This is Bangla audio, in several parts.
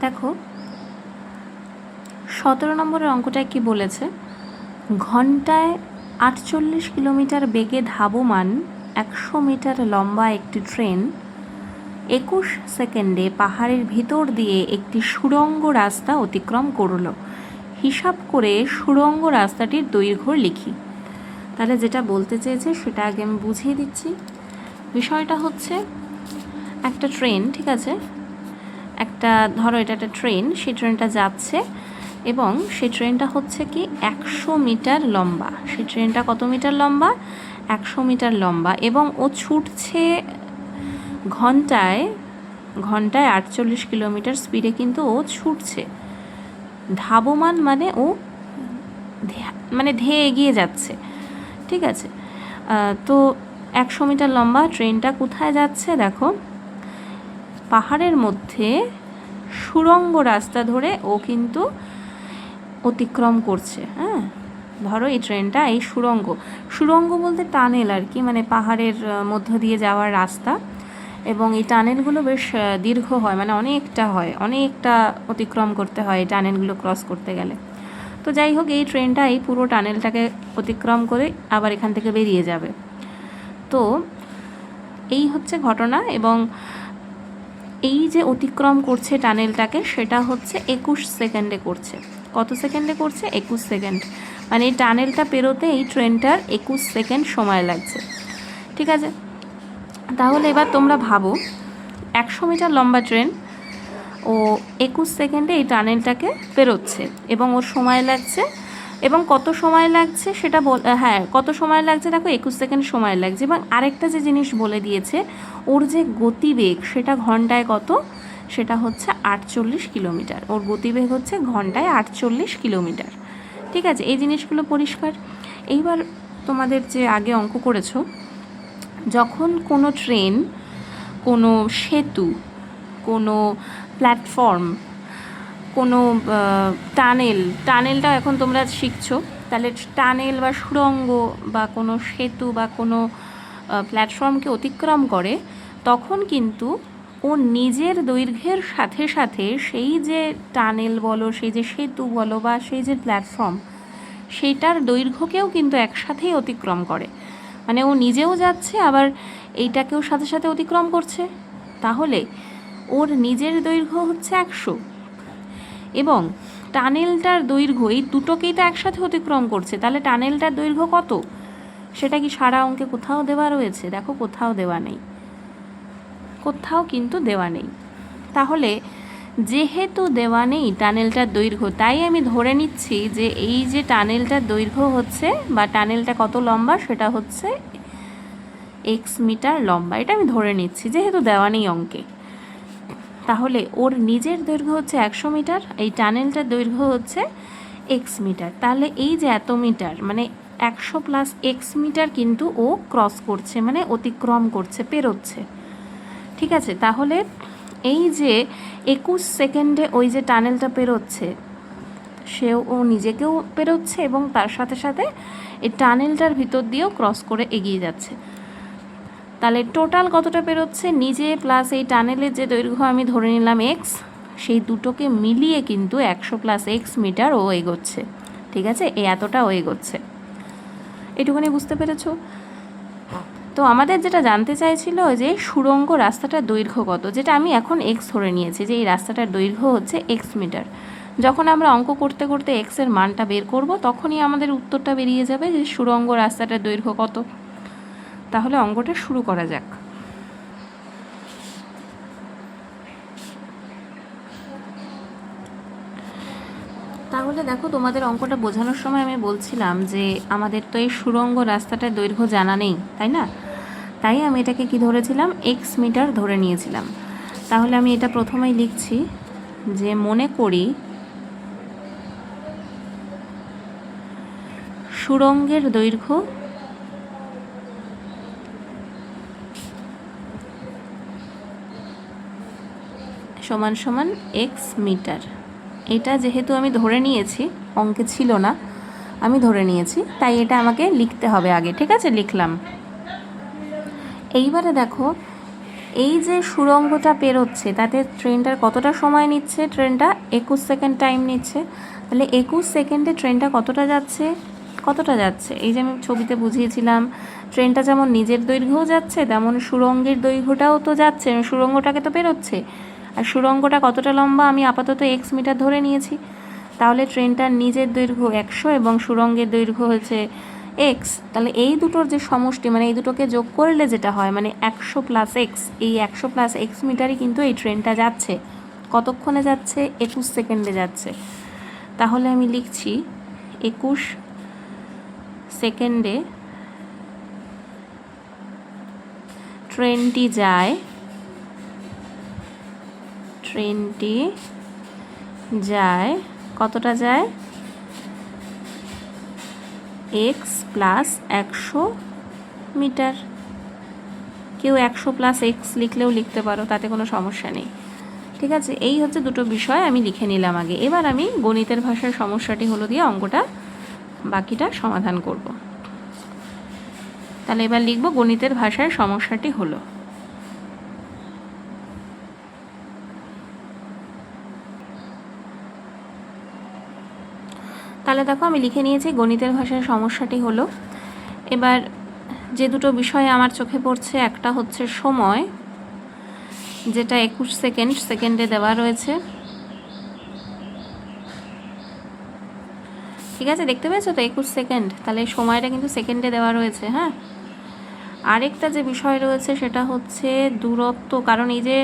দেখো 17 নম্বরের অঙ্কটায় কি বলেছে, ঘন্টায় 48 কিলোমিটার বেগে ধাবমান 100 মিটার লম্বা একটি ট্রেন 21 সেকেন্ডে পাহাড়ের ভিতর দিয়ে একটি সুড়ঙ্গ রাস্তা অতিক্রম করল। হিসাব করে সুড়ঙ্গ রাস্তাটির দৈর্ঘ্য লিখি। তাহলে যেটা বলতে চেয়েছে সেটা আগে আমি বুঝিয়ে দিচ্ছি। বিষয়টা হচ্ছে একটা ট্রেন, ঠিক আছে, একটা ধরো এটা একটা ট্রেন, সেই ট্রেনটা যাচ্ছে এবং সেই ট্রেনটা হচ্ছে কি 100 মিটার লম্বা। সেই ট্রেনটা কত মিটার লম্বা? 100 মিটার লম্বা, এবং ও ছুটছে ঘন্টায় 48 কিলোমিটার স্পিডে, কিন্তু ও ছুটছে। ধাবমান মানে ও ধেয়ে এগিয়ে যাচ্ছে, ঠিক আছে। তো 100 মিটার লম্বা ট্রেনটা কোথায় যাচ্ছে? দেখো পাহাড়ের মধ্যে সুড়ঙ্গ রাস্তা ধরে ও কিন্তু অতিক্রম করছে। হ্যাঁ, ধরো এই ট্রেনটা এই সুড়ঙ্গ বলতে টানেল আর কি, মানে পাহাড়ের মধ্য দিয়ে যাওয়ার রাস্তা, এবং এই টানেলগুলো বেশ দীর্ঘ হয়, মানে অনেকটা অতিক্রম করতে হয় এই টানেলগুলো ক্রস করতে গেলে। তো যাই হোক, এই ট্রেনটা এই পুরো টানেলটাকে অতিক্রম করে আবার এখান থেকে বেরিয়ে যাবে। তো এই হচ্ছে ঘটনা, এবং এই যে অতিক্রম করছে টানেলটাকে সেটা হচ্ছে 21 সেকেন্ডে করছে। কত সেকেন্ডে করছে? 21 সেকেন্ড। মানে এই টানেলটা পেরোতে এই ট্রেনটার 21 সেকেন্ড সময় লাগছে, ঠিক আছে। তাহলে এবার তোমরা ভাবো 100 মিটার লম্বা ট্রেন, ও 21 সেকেন্ডে এই টানেলটাকে পেরোচ্ছে এবং ওর সময় লাগছে, এবং কত সময় লাগছে সেটা কত সময় লাগছে দেখো, 21 সেকেন্ড সময় লাগছে। এবং আরেকটা যে জিনিস বলে দিয়েছে, ওর যে গতিবেগ সেটা ঘন্টায় কত? সেটা হচ্ছে 48 কিলোমিটার। ওর গতিবেগ হচ্ছে ঘন্টায় 48 কিলোমিটার, ঠিক আছে। এই জিনিসগুলো পরিষ্কার। এইবার তোমাদের যে আগে অঙ্ক করেছো, যখন কোনো ট্রেন, কোনো সেতু, কোনো প্ল্যাটফর্ম, কোনো টানেলটা এখন তোমরা শিখছো, তাহলে টানেল বা সুড়ঙ্গ বা কোনো সেতু বা কোনো প্ল্যাটফর্মকে অতিক্রম করে, তখন কিন্তু ও নিজের দৈর্ঘ্যের সাথে সাথে সেই যে টানেল বলো, সেই যে সেতু বলো বা সেই যে প্ল্যাটফর্ম, সেইটার দৈর্ঘ্যকেও কিন্তু একসাথেই অতিক্রম করে। মানে ও নিজেও যাচ্ছে, আবার এইটাকেও সাথে সাথে অতিক্রম করছে। তাহলে ওর নিজের দৈর্ঘ্য হচ্ছে 100, এবং টানেলটার দৈর্ঘ্য, এই দুটোকেই তো একসাথে অতিক্রম করছে। তাহলে টানেলটার দৈর্ঘ্য কত? সেটা কি সারা অঙ্কে কোথাও দেওয়া রয়েছে? দেখো কোথাও দেওয়া নেই, কোথাও কিন্তু দেওয়া নেই। তাহলে যেহেতু দেওয়া নেই টানেলটার দৈর্ঘ্য, তাই আমি ধরে নিচ্ছি যে এই যে টানেলটার দৈর্ঘ্য হচ্ছে বা টানেলটা কত লম্বা সেটা হচ্ছে x মিটার লম্বা। এটা আমি ধরে নিচ্ছি যেহেতু দেওয়া নেই অঙ্কে। তাহলে ওর নিজের দৈর্ঘ্য হচ্ছে 100 মিটার, এই টানেলটার দৈর্ঘ্য হচ্ছে x মিটার। তাহলে এই যে এত মিটার, মানে 100 প্লাস x মিটার কিন্তু ও ক্রস করছে, মানে অতিক্রম করছে, পেরোচ্ছে, ঠিক আছে। তাহলে এই যে 21 সেকেন্ডে ওই যে টানেলটা পেরোচ্ছে, ও নিজেকেও পেরোচ্ছে এবং তার সাথে সাথে এই টানেলটার ভিতর দিয়েও ক্রস করে এগিয়ে যাচ্ছে। তাহলে টোটাল কতটা পেরোচ্ছে? নিজে প্লাস এই টানেলের যে দৈর্ঘ্য আমি ধরে নিলাম x, সেই দুটোকে মিলিয়ে কিন্তু 100 প্লাস x মিটার ও এগোচ্ছে, ঠিক আছে। এতটা ও এগোচ্ছে। এটুকুনি বুঝতে পেরেছো? তো আমাদের যেটা জানতে চাইছিল যে সুড়ঙ্গ রাস্তাটার দৈর্ঘ্য কত, যেটা আমি এখন x ধরে নিয়েছি যে এই রাস্তাটার দৈর্ঘ্য হচ্ছে x মিটার। যখন আমরা অঙ্ক করতে করতে x এর মানটা বের করব, তখনই আমাদের উত্তরটা বেরিয়ে যাবে যে সুড়ঙ্গ রাস্তাটার দৈর্ঘ্য কত। তাহলে অঙ্কটা শুরু করা যাক। তাহলে দেখো, তোমাদের অঙ্কটা বোঝানোর সময় আমি বলছিলাম যে আমাদের তো এই সুড়ঙ্গ রাস্তাটার দৈর্ঘ্য জানা নেই, তাই না? তাই আমি এটাকে কি ধরেছিলাম? x মিটার ধরে নিয়েছিলাম। তাহলে আমি এটা প্রথমেই লিখছি যে মনে করি সুড়ঙ্গের দৈর্ঘ্য সমান সমান x মিটার। এটা যেহেতু আমি ধরে নিয়েছি, অঙ্কে ছিল না, আমি ধরে নিয়েছি, তাই এটা আমাকে লিখতে হবে আগে, ঠিক আছে, লিখলাম। এইবারে দেখো এই যে সুড়ঙ্গটা পেরোচ্ছে তাতে ট্রেনটার কতটা সময় নিচ্ছে? ট্রেনটা 21 সেকেন্ড টাইম নিচ্ছে। তাহলে 21 সেকেন্ডে ট্রেনটা কতটা যাচ্ছে? এই যে আমি ছবিতে বুঝিয়েছিলাম, ট্রেনটা যেমন নিজের দৈর্ঘ্যও যাচ্ছে তেমন সুড়ঙ্গের দৈর্ঘ্যটাও তো যাচ্ছে, সুড়ঙ্গটাকে তো পেরোচ্ছে। আর সুড়ঙ্গটা কতটা লম্বা আমি আপাতত এক্স মিটার ধরে নিয়েছি। তাহলে ট্রেনটার নিজের দৈর্ঘ্য 100 এবং সুড়ঙ্গের দৈর্ঘ্য হচ্ছে এক্স। তাহলে এই দুটোর যে সমষ্টি, মানে এই দুটোকে যোগ করলে যেটা হয়, মানে 100 প্লাস এক্স, এই 100 প্লাস এক্স মিটারই কিন্তু এই ট্রেনটা যাচ্ছে। কতক্ষণে যাচ্ছে? 21 সেকেন্ডে যাচ্ছে। তাহলে আমি লিখছি 21 সেকেন্ডে ট্রেনটি যায় কতটা যায়? X plus 100 metre. কেউ 100 প্লাস এক্স লিখলেও লিখতে পারো, তাতে কোনো সমস্যা নেই। ঠিক আছে, এই হচ্ছে দুটো বিষয় আমি লিখে নিলাম আগে। এবার আমি গণিতের ভাষার সমস্যাটি হলো দিয়ে অঙ্কটা বাকিটা সমাধান করব। তাহলে এবার লিখব গণিতের ভাষার সমস্যাটি হলো। তাহলে দেখো আমি লিখে নিয়েছি গণিতের ভাষার সমস্যাটি হলো। এবার যে দুটো বিষয় আমার চোখে পড়ছে, একটা হচ্ছে সময়, যেটা 21 সেকেন্ডে দেওয়া রয়েছে। ঠিক আছে, দেখতে পেয়েছো তো 21 সেকেন্ড, তাহলে সময়টা কিন্তু সেকেন্ডে দেওয়া রয়েছে। হ্যাঁ, আরেকটা যে বিষয় রয়েছে সেটা হচ্ছে দূরত্ব, কারণ এই যে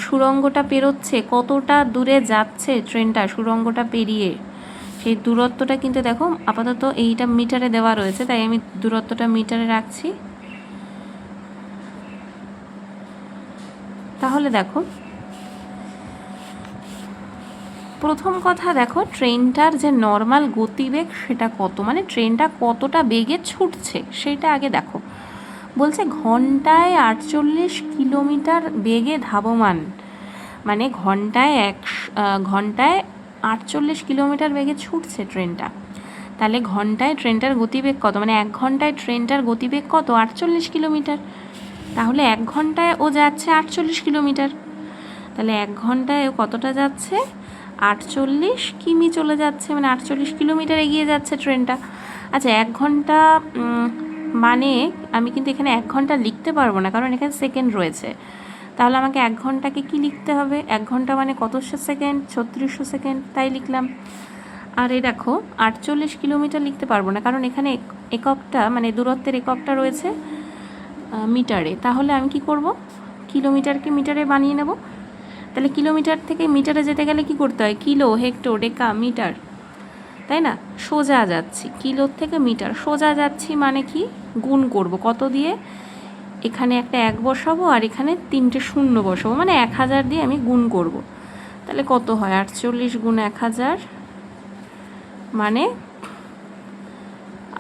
সুড়ঙ্গটা পেরোচ্ছে, কতটা দূরে যাচ্ছে ট্রেনটা সুড়ঙ্গটা পেরিয়ে, সেই দূরত্বটা কিন্তু দেখো আপাতত এইটা মিটারে দেওয়া রয়েছে, তাই আমি দূরত্বটা মিটারে রাখছি। তাহলে দেখো প্রথম কথা, দেখো ট্রেনটার যে নর্মাল গতিবেগ সেটা কত, মানে ট্রেনটা কতটা বেগে ছুটছে সেটা আগে দেখো। বলছে ঘন্টায় 48 কিলোমিটার বেগে ধাবমান, মানে ঘন্টায় 48 কিলোমিটার বেগে ছুটছে ট্রেনটা। তাহলে ঘন্টায় ট্রেনটার গতিবেগ কত, মানে 1 ঘন্টায় ট্রেনটার গতিবেগ কত? 48 কিলোমিটার। তাহলে 1 ঘন্টায় ও যাচ্ছে 48 কিলোমিটার। তাহলে 1 ঘন্টায় ও কতটা যাচ্ছে? 48 কিমি চলে যাচ্ছে, মানে 48 কিলোমিটার এগিয়ে যাচ্ছে ট্রেনটা। আচ্ছা, 1 ঘন্টা মানে আমি কিন্তু এখানে 1 ঘন্টা লিখতে পারবো না, কারণ এখানে সেকেন্ড রয়েছে। তাহলে আমাকে 1 ঘন্টাকে কি লিখতে হবে? 1 ঘন্টা মানে কতশো সেকেন্ড? 3600 সেকেন্ড, তাই লিখলাম। আর এই দেখো 48 কিলোমিটার লিখতে পারবো না, কারণ এখানে এককটা, মানে দূরত্বের এককটা রয়েছে মিটারে। তাহলে আমি কি করব? কিলোমিটারকে মিটারে বানিয়ে নেব। তাহলে কিলোমিটার থেকে মিটারে যেতে গেলে কি করতে হয়? কিলো, হেক্টর, ডেকা, মিটার, তাই না? সোজা যাচ্ছি, কিলোর থেকে মিটার সোজা যাচ্ছি, মানে কি গুণ করব কত দিয়ে? এখানে একটা 1 বসাবো আর এখানে 3টে শূন্য বসাবো, মানে 1000 দিয়ে আমি গুণ করব। তাহলে কত হয়? 48 গুণ 1000 মানে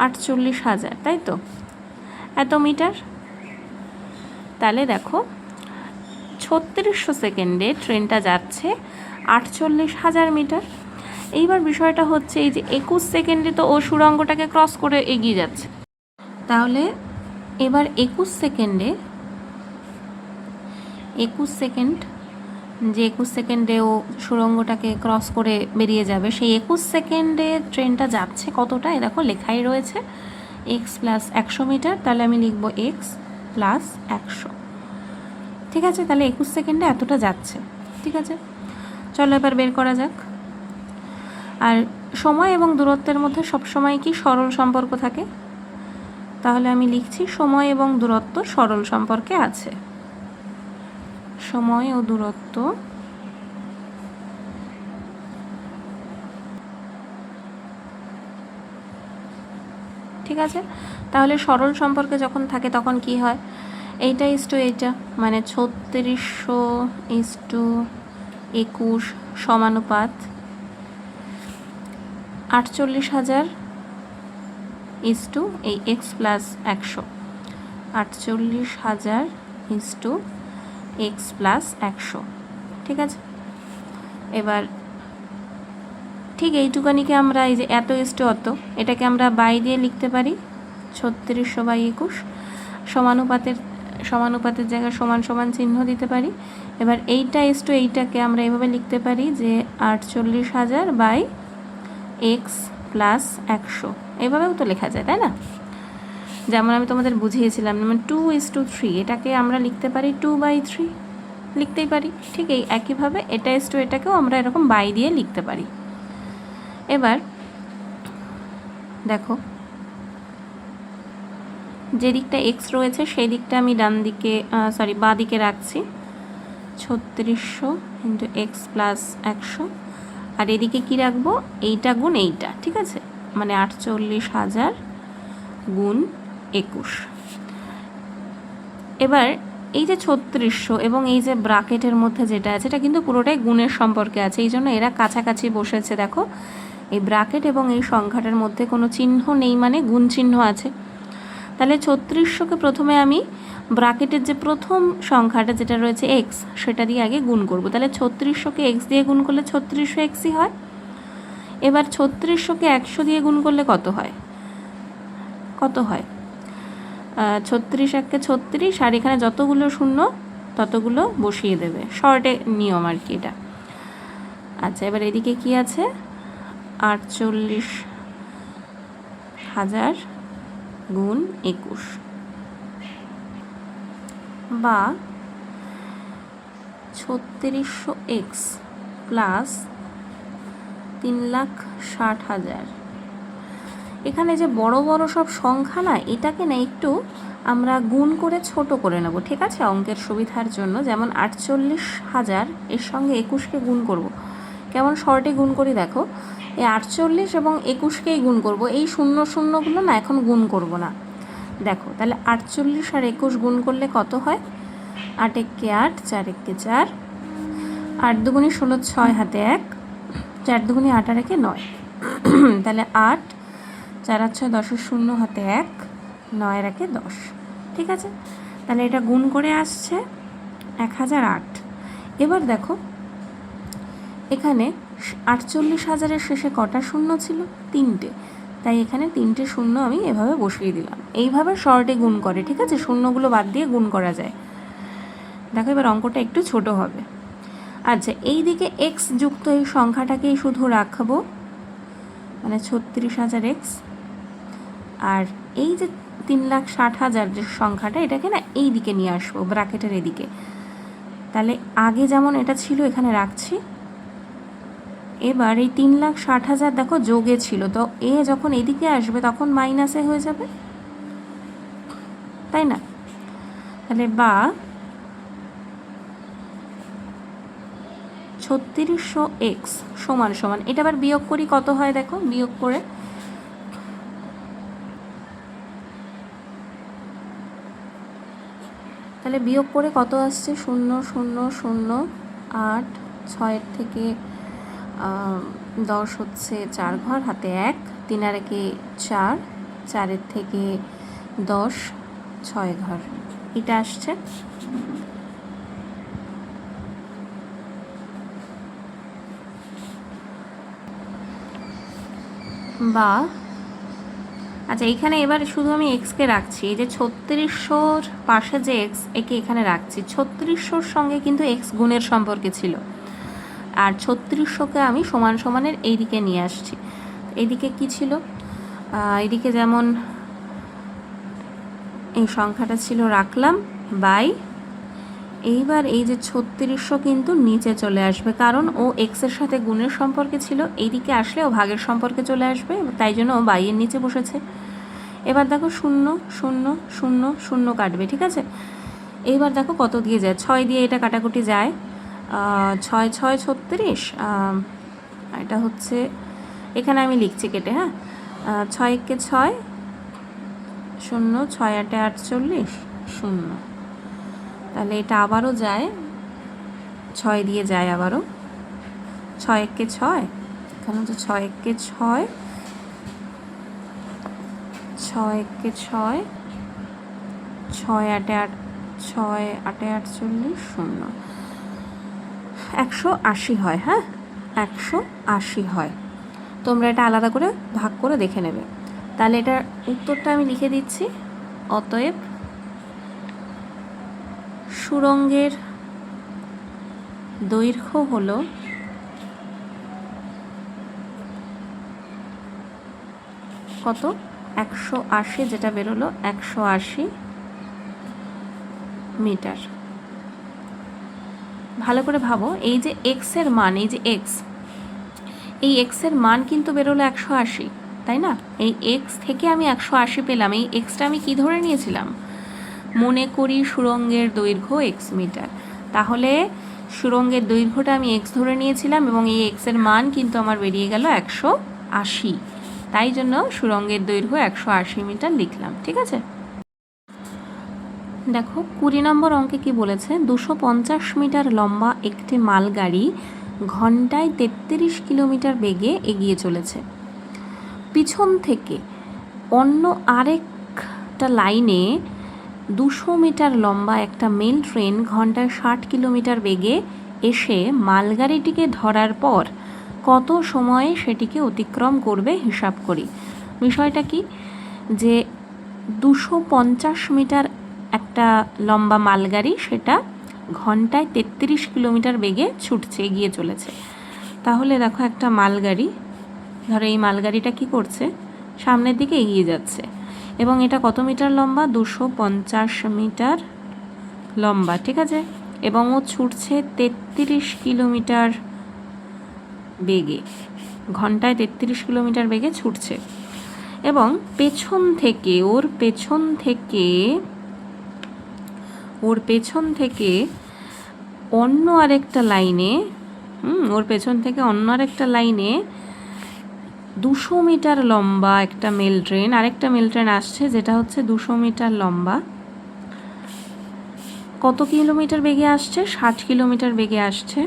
48,000, তাই তো? এত মিটার। তাহলে দেখো 3600 সেকেন্ডে ট্রেনটা যাচ্ছে 48,000 মিটার। এইবার বিষয়টা হচ্ছে এই যে 21 সেকেন্ডে তো ও সুড়ঙ্গটাকে ক্রস করে এগিয়ে যাচ্ছে। তাহলে এবার 21 সেকেন্ডে ও সুড়ঙ্গটাকে ক্রস করে বেরিয়ে যাবে, সেই 21 সেকেন্ডে ট্রেনটা যাচ্ছে কতটা? দেখো লেখাই রয়েছে এক্স প্লাস 100 মিটার। তাহলে আমি লিখব এক্স প্লাস 100। ঠিক আছে, তাহলে 21 সেকেন্ডে এতটা যাচ্ছে। ঠিক আছে, চলো এবার বের করা যাক। আর সময় এবং দূরত্বের মধ্যে সবসময় কি সরল সম্পর্ক থাকে? তাহলে আমি লিখছি সময় এবং দূরত্ব সরল সম্পর্কে আছে। সময় ও দূরত্ব ঠিক আছে। তাহলে সরল সম্পর্কে যখন থাকে তখন কি হয়? এইটা ইস্টু এইটা, মানে 3600 ইস্টু 21 সমানুপাত 48,000 ইস্টু এই x plus 100। 48,000 is to x plus 100। ঠিক আছে, এবার ঠিক এইটুকানিকে আমরা এই যে এত ইস্টু অত, এটাকে আমরা বাই দিয়ে লিখতে পারি 3600/21 সমানুপাতের সমানুপাতের জায়গায় সমান সমান চিহ্ন দিতে পারি। এবার এইটা ইস্টু এইটাকে আমরা এভাবে লিখতে পারি যে 48,000 বাই এক্স প্লাস 100, এভাবেও তো লেখা যায়, তাই না? যেমন আমি তোমাদের বুঝিয়েছিলাম, যেমন 2:3 এটাকে আমরা লিখতে পারি 2/3, লিখতেই পারি। ঠিক এই একইভাবে এটা ইস্টু এটাকেও আমরা এরকম বাই দিয়ে লিখতে পারি। এবার দেখো, যে দিকটা এক্স রয়েছে সেই দিকটা আমি বাঁ দিকে রাখছি, 3600 ইন্টু এক্স প্লাস 100, আর এদিকে কি রাখবো, এইটা গুণ এইটা, ঠিক আছে, মানে 48,000 গুণ 21। এবার এই যে 3600 এবং এই যে ব্রাকেটের মধ্যে যেটা আছে এটা কিন্তু পুরোটাই গুণের সম্পর্কে আছে, এই জন্য এরা কাছাকাছি বসেছে। দেখো এই ব্রাকেট এবং এই সংখ্যাটার মধ্যে কোনো চিহ্ন নেই, মানে গুণ চিহ্ন আছে। তাহলে 3600কে প্রথমে আমি ব্রাকেটের যে প্রথম সংখ্যাটা যেটা রয়েছে এক্স, সেটা দিয়ে আগে গুণ করব। তাহলে 3600কে এক্স দিয়ে গুণ করলে 3600 এক্সই হয়। এবার 3600কে 100 দিয়ে গুণ করলে কত হয়, 36 1 36, আর এখানে যতগুলো শূন্য ততগুলো বসিয়ে দেবে, শর্টে নিয়ম আর কি এটা। আচ্ছা, এবার এদিকে কি আছে, 48,000 গুণ 21 বা 3600 এক্স প্লাস 3,60,000। এখানে যে বড় বড় সব সংখ্যা না, এটাকে না একটু আমরা গুণ করে ছোট করে নেব, ঠিক আছে, অঙ্কের সুবিধার জন্য। যেমন 48,000 এর সঙ্গে 21কে গুণ করব। কেমন শর্টে গুণ করি দেখো, এই 48 এবং 21কেই গুণ করব, এই শূন্য শূন্যগুলো না এখন গুণ করব না। দেখো তাহলে 48 আর 21 গুণ করলে কত হয়, 8 একে 8, 4 একে 4, 8 দুগুণে 16, 6 হাতে 1, 4 দুগুণে 8 আর একে 9, তাহলে 8, 4 আর 6, 10, 0 হাতে 1, 9 আর একে 10, ঠিক আছে। তাহলে এটা গুণ করে আসছে 1008। এবার দেখো এখানে 48,000-এর শেষে কটা শূন্য ছিল, 3টে, তাই এখানে 3টে শূন্য আমি এভাবে বসিয়ে দিলাম। এইভাবে শর্টে গুণ করে, ঠিক আছে, শূন্যগুলো বাদ দিয়ে গুণ করা যায়। দেখো এবার অঙ্কটা একটু ছোট হবে। আচ্ছা, এই দিকে এক্স যুক্ত এই সংখ্যাটাকেই শুধু রাখবো, মানে 36,000 এক্স, আর এই যে 3,60,000 যে সংখ্যাটা, এটাকে না এই দিকে নিয়ে আসবো, ব্র্যাকেটের এদিকে। তাহলে আগে যেমন এটা ছিল এখানে রাখছি। এবার এই 3,60,000 দেখো যোগে ছিল, তো এ যখন এদিকে আসবে তখন মাইনাসে হয়ে যাবে, তাই না? তাহলে বা 3600 এক্স সমান সমান, এটা আবার বিয়োগ করি কত হয় দেখো, বিয়োগ করে তাহলে বিয়োগ করে কত আসছে, 0 0 0 8, 6 থেকে 10 হচ্ছে 4 ঘর হাতে 1, 3 আর একে 4, 4 থেকে 10, 6 ঘর, এটা আসছে। বা আচ্ছা, এইখানে এবার শুধু আমি এক্সকে রাখছি, এই যে 3600-র পাশে যে এক্স, একে এখানে রাখছি। 3600-র সঙ্গে কিন্তু এক্স গুণের সম্পর্কে ছিল, আর 3600-কে আমি সমান সমানের এই দিকে নিয়ে আসছি। এইদিকে কি ছিল, এইদিকে যেমন এই সংখ্যাটা ছিল রাখলাম বাই, এইবার এই যে 3600 কিন্তু নিচে চলে আসবে, কারণ ও এক্সের সাথে গুণের সম্পর্কে ছিল, এইদিকে আসলে ও ভাগের সম্পর্কে চলে আসবে, তাই জন্য ও বাইয়ের নিচে বসেছে। এবার দেখো 0 0 0 0 কাটবে, ঠিক আছে। এইবার দেখো কত দিয়ে যায়, 6 দিয়ে এটা কাটাকুটি যায়, 6 6 36, এটা হচ্ছে, এখানে আমি লিখছি কেটে, হ্যাঁ, 6 একে 6 0, 6 8 48 0, তাহলে এটা আবারও যায়, 6 দিয়ে যায় আবারও, 6 একে 6, এখানে হচ্ছে 6 একে 6, 6 একে 6, 6 8 8, 6 8 48 0, 180 হয়, হ্যাঁ 180 হয়। তোমরা এটা আলাদা করে ভাগ করে দেখে নেবে। তাহলে এটার উত্তরটা আমি লিখে দিচ্ছি, অতএব সুড়ঙ্গের দৈর্ঘ্য হলো কত? 180, যেটা বেরোলো 180 মিটার। ভালো করে ভাবো, এই যে এক্স এর মান, এই যে এক্স, এই এক্স এর মান কিন্তু বেরোলো 180, তাই না? এই এক্স থেকে আমি 180 পেলাম। এই এক্সটা আমি কি ধরে নিয়েছিলাম? মনে করি সুড়ঙ্গের দৈর্ঘ্য এক্স মিটার। তাহলে সুড়ঙ্গের দৈর্ঘ্যটা আমি এক্স ধরে নিয়েছিলাম এবং এই এক্স এর মান কিন্তু আমার বেরিয়ে গেল 180। তাই জন্য সুড়ঙ্গের দৈর্ঘ্য 180 মিটার লিখলাম। ঠিক আছে, দেখো 20 নম্বর অঙ্কে কি বলেছে? 250 মিটার লম্বা একটি মালগাড়ি ঘন্টায় 33 কিলোমিটার বেগে এগিয়ে চলেছে। পিছন থেকে অন্য আরেকটা লাইনে 200 মিটার লম্বা একটা মেল ট্রেন ঘন্টায় 60 কিলোমিটার বেগে এসে মালগাড়িটিকে ধরার পর কত সময়ে সেটিকে অতিক্রম করবে হিসাব করি। বিষয়টা কি, যে 250 মিটার একটা লম্বা মালগাড়ি, সেটা ঘন্টায় 33 কিলোমিটার বেগে ছুটছে, এগিয়ে চলেছে। তাহলে দেখো একটা মালগাড়ি, ধরো এই মালগাড়িটা কি করছে? সামনের দিকে এগিয়ে যাচ্ছে এবং এটা কত মিটার লম্বা? 250 মিটার লম্বা। ঠিক আছে, এবং ও ছুটছে 33 কিলোমিটার বেগে, ঘন্টায় 33 কিলোমিটার বেগে ছুটছে। এবং পেছন থেকে ওর পেছন থেকে অন্য আরেকটা লাইনে 200 মিটার লম্বা একটা আরেকটা মেল ট্রেন আসছে, যেটা হচ্ছে 200 মিটার লম্বা। কত কিলোমিটার বেগে আসছে? 60 কিলোমিটার বেগে আসছে।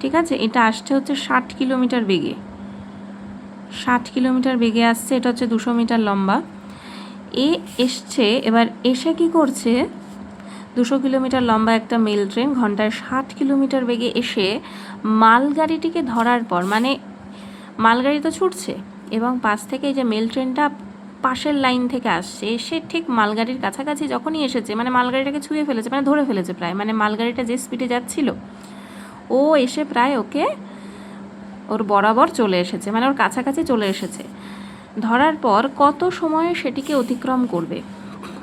ঠিক আছে, এটা আসছে হচ্ছে 60 কিলোমিটার বেগে, 60 কিলোমিটার বেগে আসছে। এটা হচ্ছে 200 মিটার লম্বা। এসছে, এবার এসে কি করছে? 200 কিলোমিটার লম্বা একটা মেল ট্রেন ঘন্টায় 60 কিলোমিটার বেগে এসে মালগাড়িটিকে ধরার পর, মানে মালগাড়ি তো ছুটছে এবং পাশ থেকে এই যে মেল ট্রেনটা পাশের লাইন থেকে আসছে, এসে ঠিক মালগাড়ির কাছাকাছি যখনই এসেছে, মানে মালগাড়িটাকে ছুঁয়ে ফেলেছে, মানে ধরে ফেলেছে প্রায়, মানে মালগাড়িটা যে স্পিডে যাচ্ছিল ও এসে প্রায় ওর বরাবর চলে এসেছে, মানে ওর কাছাকাছি চলে এসেছে। ধরার পর কত সময়ে সেটিকে অতিক্রম করবে?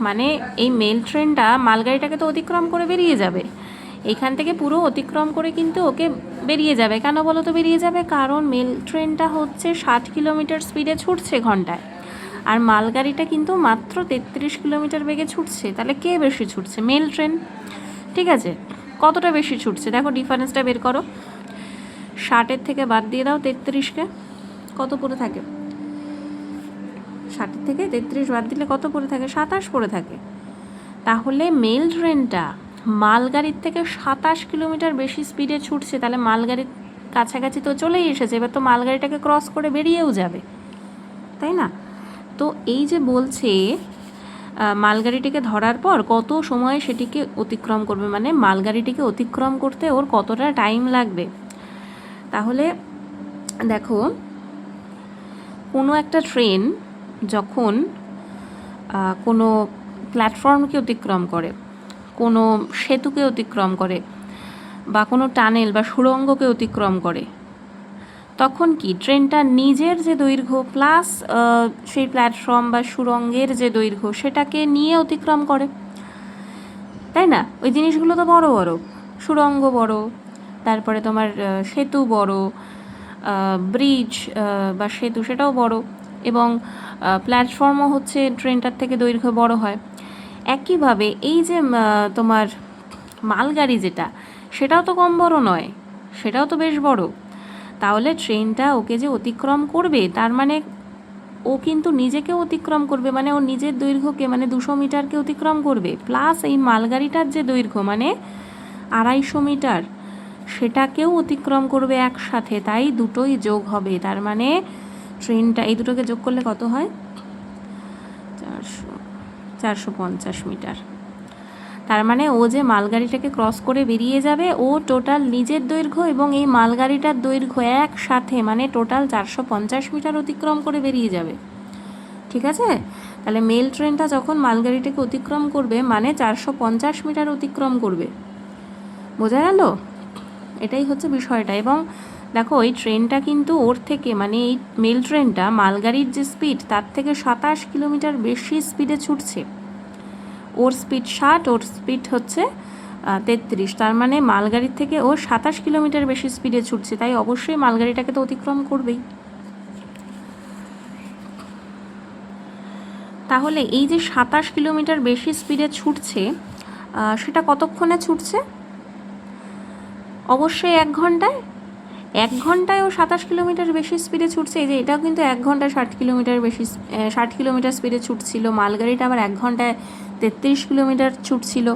মানে এই মেল ট্রেনটা মালগাড়িটাকে তো অতিক্রম করে বেরিয়ে যাবে, এইখান থেকে পুরো অতিক্রম করে কিন্তু ওকে বেরিয়ে যাবে। কেন বলো তো বেরিয়ে যাবে? কারণ মেল ট্রেনটা হচ্ছে 60 কিলোমিটার স্পিডে ছুটছে ঘন্টায়, আর মালগাড়িটা কিন্তু মাত্র 33 কিলোমিটার বেগে ছুটছে। তাহলে কে বেশি ছুটছে? Mail train. ঠিক আছে, কতটা বেশি ছুটছে দেখো, ডিফারেন্সটা বের করো। 60-এর থেকে বাদ দিয়ে দাও 33-কে, কত পড়ে থাকে? 60 থেকে 33 বাদ দিলে কত পড়ে থাকে? 27 পড়ে থাকে। তাহলে মেল ট্রেনটা মালগাড়ির থেকে 27 কিলোমিটার বেশি স্পিডে ছুটছে, তাহলে মালগাড়ির কাছাকাছি তো চলেই এসেছে, এবার তো মালগাড়িটাকে ক্রস করে বেরিয়েও যাবে, তাই না? তো এই যে বলছে মালগাড়িটিকে ধরার পর কত সময়ে সেটিকে অতিক্রম করবে, মানে মালগাড়িটিকে অতিক্রম করতে ওর কতটা টাইম লাগবে। তাহলে দেখো, কোনো একটা ট্রেন যখন কোনো প্ল্যাটফর্মকে অতিক্রম করে, কোনো সেতুকে অতিক্রম করে, বা কোনো টানেল বা সুড়ঙ্গকে অতিক্রম করে, তখন কি ট্রেনটা নিজের যে দৈর্ঘ্য প্লাস সেই প্ল্যাটফর্ম বা সুড়ঙ্গের যে দৈর্ঘ্য সেটাকে নিয়ে অতিক্রম করে, তাই না? ওই জিনিসগুলো তো বড় বড়, সুড়ঙ্গ বড়, তারপরে তোমার সেতু বড়, ব্রিজ বা সেতু সেটাও বড়, এবং প্ল্যাটফর্মও হচ্ছে ট্রেনটার থেকে দৈর্ঘ্য বড় হয়। একইভাবে এই যে তোমার মালগাড়ি যেটা, সেটাও তো কম বড় নয়, সেটাও তো বেশ বড়। তাহলে ট্রেনটা ওকে যে অতিক্রম করবে, তার মানে ও কিন্তু নিজেকেও অতিক্রম করবে, মানে ও নিজের দৈর্ঘ্যকে, মানে 200 মিটারকে অতিক্রম করবে, প্লাস এই মালগাড়িটার যে দৈর্ঘ্য মানে 250 মিটার, সেটাকেও অতিক্রম করবে একসাথে। তাই দুটোই যোগ হবে, তার মানে ট্রেনটা এই দুটোকে যোগ করলে কত হয়? 450 মিটার। তার মানে ও যে মালগাড়িটাকে ক্রস করে বেরিয়ে যাবে, ও টোটাল নিজের দৈর্ঘ্য এবং এই মালগাড়িটার দৈর্ঘ্য একসাথে, মানে টোটাল 450 মিটার অতিক্রম করে বেরিয়ে যাবে। ঠিক আছে, তাহলে মেল ট্রেনটা যখন মালগাড়িটাকে অতিক্রম করবে মানে 450 মিটার অতিক্রম করবে। বোঝা গেল? এটাই হচ্ছে বিষয়টা। এবং দেখো এই ট্রেনটা কিন্তু ওর থেকে, মানে এই মেল ট্রেনটা মালগাড়ির যে স্পিড তার থেকে 27 কিলোমিটার বেশি স্পিডে ছুটছে। ওর স্পিড 60, ওর স্পিড হচ্ছে 33, তার মানে মালগাড়ির থেকে ও 27 কিলোমিটার বেশি স্পিডে ছুটছে, তাই অবশ্যই মালগাড়িটাকে তো অতিক্রম করবেই। তাহলে এই যে 27 কিলোমিটার বেশি স্পিডে ছুটছে, সেটা কতক্ষণে ছুটছে? অবশ্যই 1 ঘন্টায়। 1 ঘন্টায় ও 27 কিলোমিটার বেশি স্পিডে ছুটছে। এই যে এটাও কিন্তু 1 ঘন্টায় 60 কিলোমিটার বেশি 60 কিলোমিটার স্পিডে ছুটছিল, মালগাড়িটা আবার 1 ঘন্টায় 33 কিলোমিটার ছুটছিল।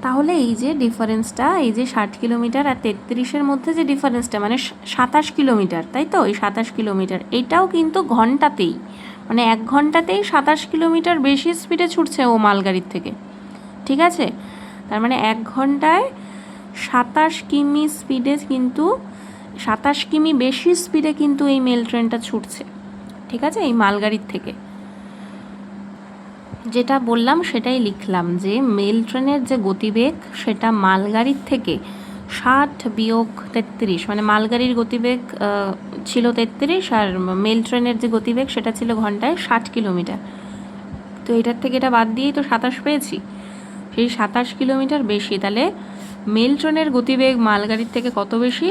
তাহলে এই যে ডিফারেন্সটা, এই যে 60 কিলোমিটার আর 33-এর মধ্যে যে ডিফারেন্সটা, মানে 27 কিলোমিটার, তাই তো? এই 27 কিলোমিটার এটাও কিন্তু ঘন্টাতেই, মানে 1 ঘন্টাতেই 27 কিলোমিটার বেশি স্পিডে ছুটছে ও মালগাড়ির থেকে। ঠিক আছে? তার মানে 1 ঘন্টায় 27 কিমি স্পিডে, কিন্তু 27 কিমি বেশি স্পিডে কিন্তু এই মেল ট্রেনটা ছুটছে। ঠিক আছে? এই মালগাড়ির থেকে যেটা বললাম সেটাই লিখলাম, যে মেল ট্রেনের যে গতিবেগ সেটা মালগাড়ির থেকে 60 বিয়োগ 33, মানে মালগাড়ির গতিবেগ ছিল 33 আর মেল ট্রেনের যে গতিবেগ সেটা ছিল ঘন্টায় 60 কিলোমিটার। তো এটার থেকে এটা বাদ দিয়েই তো 27 পেয়েছি, সেই 27 কিলোমিটার বেশি। তাহলে মেল ট্রেনের গতিবেগ মালগাড়ির থেকে কত বেশি?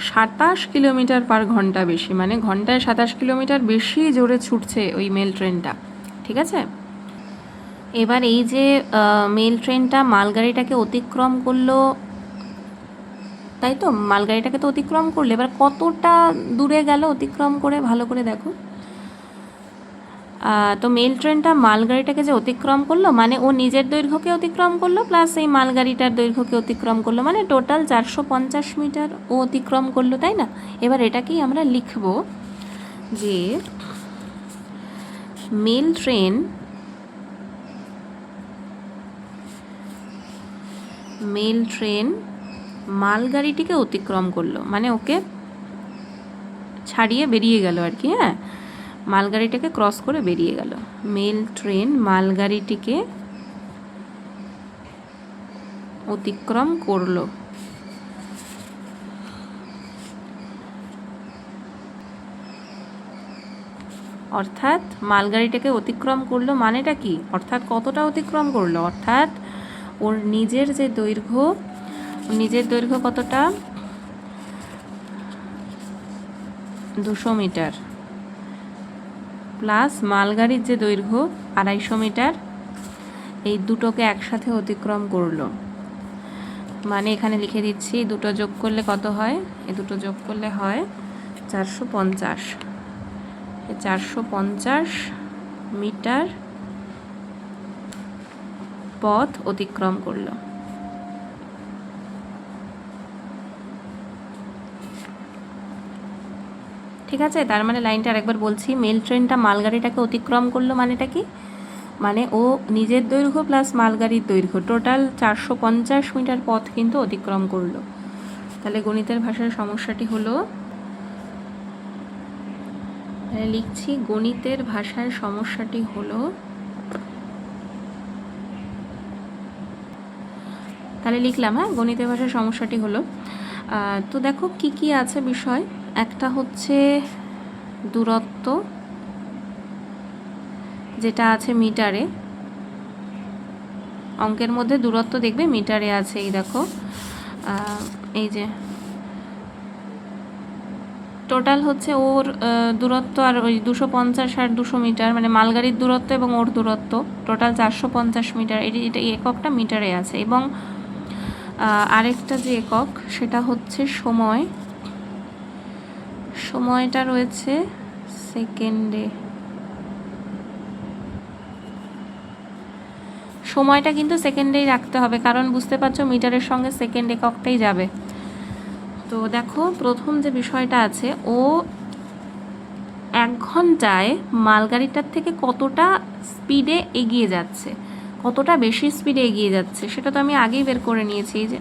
27 কিলোমিটার পার ঘন্টা বেশি, মানে ঘন্টায় 27 কিলোমিটার বেশি জোরে ছুটছে ওই মেল ট্রেনটা। ঠিক আছে? এবার এই যে মেল ট্রেনটা মালগাড়িটাকে অতিক্রম করলো, তাই তো? মালগাড়িটাকে তো অতিক্রম করলে, এবার কতটা দূরে গেল অতিক্রম করে, ভালো করে দেখো। তো মেল ট্রেনটা মালগাড়িটাকে যে অতিক্রম করলো, মানে ও নিজের দৈর্ঘ্যকে অতিক্রম করলো প্লাস এই মালগাড়িটার দৈর্ঘ্যকে অতিক্রম করলো, মানে টোটাল 450 মিটার ও অতিক্রম করলো, তাই না? এবার এটাকেই আমরা লিখব যে মেল ট্রেন মালগাড়িটিকে অতিক্রম করলো, মানে ওকে ছাড়িয়ে বেরিয়ে গেল আর কি। হ্যাঁ, মালগাড়িটাকে ক্রস করে বেরিয়ে গেল। মেল ট্রেন মালগাড়িটিকে অতিক্রম করলো। অর্থাৎ মালগাড়িটাকে অতিক্রম করলো মানেটা কি? অর্থাৎ কতটা অতিক্রম করলো? অর্থাৎ ওর নিজের দৈর্ঘ্য কতটা? 200 মিটার প্লাস মালগাড়ির যে দৈর্ঘ্য 250 মিটার, এই দুটোকে একসাথে অতিক্রম করলো। মানে এখানে লিখে দিচ্ছি, দুটো যোগ করলে কত হয়? এই দুটো যোগ করলে হয় 450। 450 মিটার পথ অতিক্রম করলো। ঠিক আছে? তার মানে লাইনটা আরেকবার বলছি, মেল ট্রেনটা মালগাড়িটাকে অতিক্রম করলো মানেটা কি? মানে ও নিজের দৈর্ঘ্য প্লাস মালগাড়ির দৈর্ঘ্য টোটাল 450 মিটার পথ কিন্তু অতিক্রম করলো। তাহলে গণিতের ভাষায় সমস্যাটি হলো, লিখছি, গণিতের ভাষায় সমস্যাটি হলো, তাহলে লিখলাম, হ্যাঁ, গণিতের ভাষায় সমস্যাটি হলো। তো দেখো কি কি আছে বিষয়। একটা হচ্ছে দূরত্ব, যেটা আছে মিটারে। অঙ্কের মধ্যে দূরত্ব দেখবে মিটারে আছে। এই দেখো, এই যে টোটাল হচ্ছে ওর দূরত্ব আর ওই 250 আর 200 মিটার, মানে মালগাড়ির দূরত্ব এবং ওর দূরত্ব টোটাল 450 মিটার। এটা এককটা মিটারে আছে। এবং আরেকটা যে একক সেটা হচ্ছে সময়, সময়টা রয়েছে সেকেন্ডে। সময়টা কিন্তু সেকেন্ডেই রাখতে হবে, কারণ বুঝতে পারছো মিটারের সঙ্গে সেকেন্ড এককটাই যাবে। তো দেখো প্রথম যে বিষয়টা আছে, ও 1 ঘন্টায় মালগাড়িটার থেকে কতটা স্পিডে এগিয়ে যাচ্ছে, কতটা বেশি স্পিডে এগিয়ে যাচ্ছে, সেটা তো আমি আগেই বের করে নিয়েছি। যে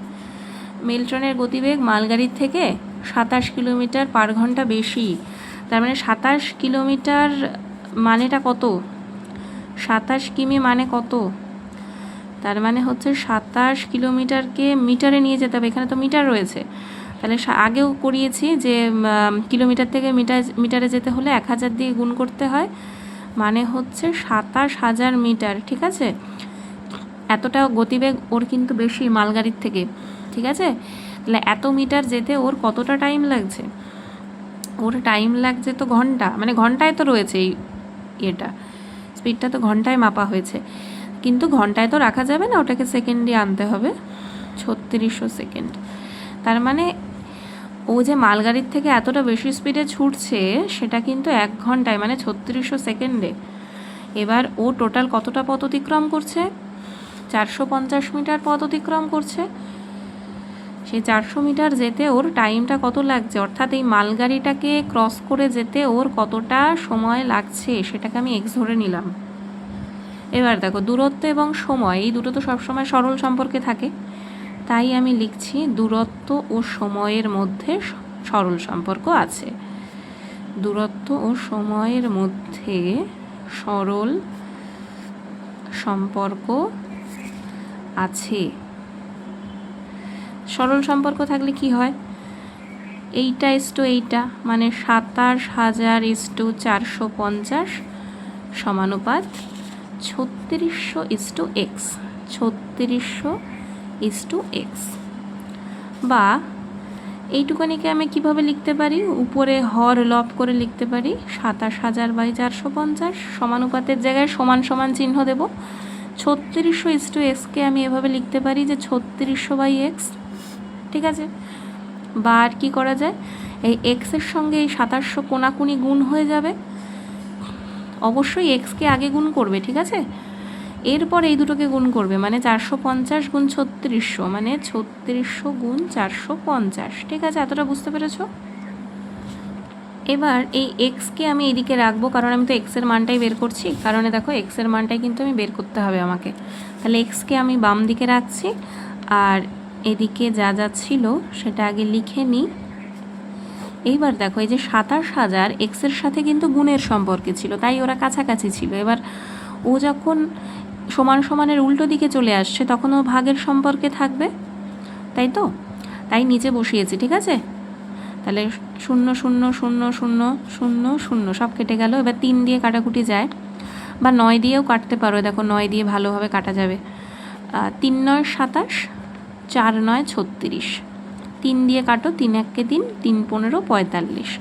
মেল ট্রেনের গতিবেগ মালগাড়ির থেকে 27 কিলোমিটার পার ঘন্টা বেশি, তার মানে 27 কিলোমিটার মানেটা কত? 27 কিমি মানে কত? তার মানে হচ্ছে 27 কিলোমিটারকে মিটারে নিয়ে যেতে হবে। এখানে তো মিটার রয়েছে, তাহলে আগেও করিয়েছি যে কিলোমিটার থেকে মিটারে যেতে হলে 1000 দিয়ে গুণ করতে হয়, মানে হচ্ছে 27,000 মিটার। ঠিক আছে, এতটা গতিবেগ ওর কিন্তু বেশি মালগাড়ির থেকে। ঠিক আছে, তাহলে এত মিটার যেতে ওর কতটা টাইম লাগছে? ওর টাইম লাগছে তো ঘন্টা, মানে ঘন্টায় তো রয়েছে এই এটা, স্পিডটা তো ঘন্টায় মাপা হয়েছে, কিন্তু ঘন্টায় তো রাখা যাবে না, ওটাকে সেকেন্ডে আনতে হবে, 3600 সেকেন্ড। তার মানে ও যে মালগাড়ির থেকে এতটা বেশি স্পিডে ছুটছে সেটা কিন্তু 1 ঘন্টায়, মানে 3600 সেকেন্ডে। এবার ও টোটাল কতটা পথ অতিক্রম করছে? 450 মিটার পথ অতিক্রম করছে। সেই 400 মিটার যেতে ওর টাইমটা কত লাগছে, অর্থাৎ এই মালগাড়িটাকে ক্রস করে যেতে ওর কতটা সময় লাগছে সেটাকে আমি এক্স ধরে নিলাম। এবার দেখো, দূরত্ব এবং সময় এই দুটো তো সবসময় সরল সম্পর্কে থাকে, তাই আমি লিখছি দূরত্ব ও সময়ের মধ্যে সরল সম্পর্ক আছে। দূরত্ব ও সময়ের মধ্যে সরল সম্পর্ক আছে। সরল সম্পর্ক থাকলে কি হয়? এইটা ইস্টু এইটা, মানে 27,000:450 সমানুপাত 3600:x, 3600:x। বা এইটুকানিকে আমি কিভাবে লিখতে পারি? উপরে হর লব করে লিখতে পারি 27,000/450, সমানুপাতের জায়গায় সমান সমান চিহ্ন দেব। 3600:x-কে আমি এভাবে লিখতে পারি যে 3600/x। ঠিক আছে, বা আর কি করা যায়, এই এক্সের সঙ্গে এই 2700 কোনাকুনি গুণ হয়ে যাবে, অবশ্যই এক্সকে আগে গুণ করবে। ঠিক আছে, এরপর এই দুটোকে গুণ করবে, মানে 450 গুণ 3600, মানে 3600 গুণ 450। ঠিক আছে, এতটা বুঝতে পেরেছো? এবার এই এক্সকে আমি এদিকে রাখবো, কারণ আমি তো এক্সের মানটাই বের করছি, কারণ দেখো এক্সের মানটাই কিন্তু আমি বের করতে হবে আমাকে। তাহলে এক্সকে আমি বাম দিকে রাখছি, আর এদিকে যা যা ছিল সেটা আগে লিখে নিই। এইবার দেখো, এই যে 27,000 এক্সের সাথে কিন্তু গুণের সম্পর্কে ছিল, তাই ওরা কাছাকাছি ছিল। এবার ও যখন সমান সমানের উল্টো দিকে চলে আসছে তখন ও ভাগের সম্পর্কে থাকবে, তাই তো, তাই নিচে বসিয়েছি। ঠিক আছে, তাহলে 0 0 0 0 0 0 সব কেটে গেল। এবার 3 দিয়ে কাটাকুটি যায়, বা 9 দিয়েও কাটতে পারো, দেখো 9 দিয়ে ভালোভাবে কাটা যাবে। 3 9 27, 4 9 36, 3 দিয়ে কাটো, 3 1 কে 3, 3 15 45,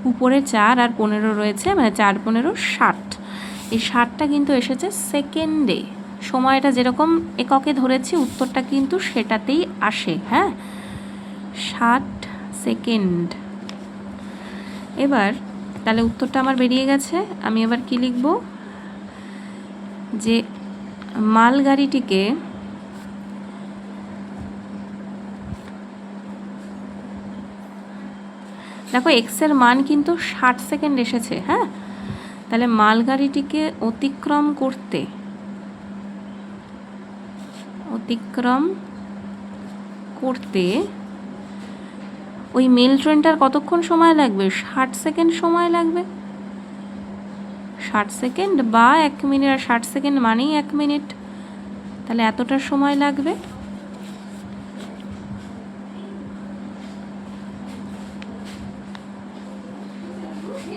উপরে 4 আর 15 রয়েছে, মানে 4 15 60। এই 60টা কিন্তু এসেছে সেকেন্ডে, সময়টা যেরকম এককে ধরেছি উত্তরটা কিন্তু সেটাতেই আসে। হ্যাঁ, 60 সেকেন্ড। এবার তাহলে উত্তরটা আমার বেরিয়ে গেছে। আমি এবার কি লিখব, যে মালগাড়িটিকে দেখো এক্সের মান কিন্তু 60 সেকেন্ড এসেছে। হ্যাঁ, তাহলে মালগাড়িটিকে অতিক্রম করতে ওই মেল ট্রেনটার কতক্ষণ সময় লাগবে? 60 সেকেন্ড সময় লাগবে। 60 সেকেন্ড বা 1 মিনিট, আর 60 সেকেন্ড মানেই 1 মিনিট, তাহলে এতটা সময় লাগবে।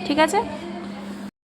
ঠিক আছে।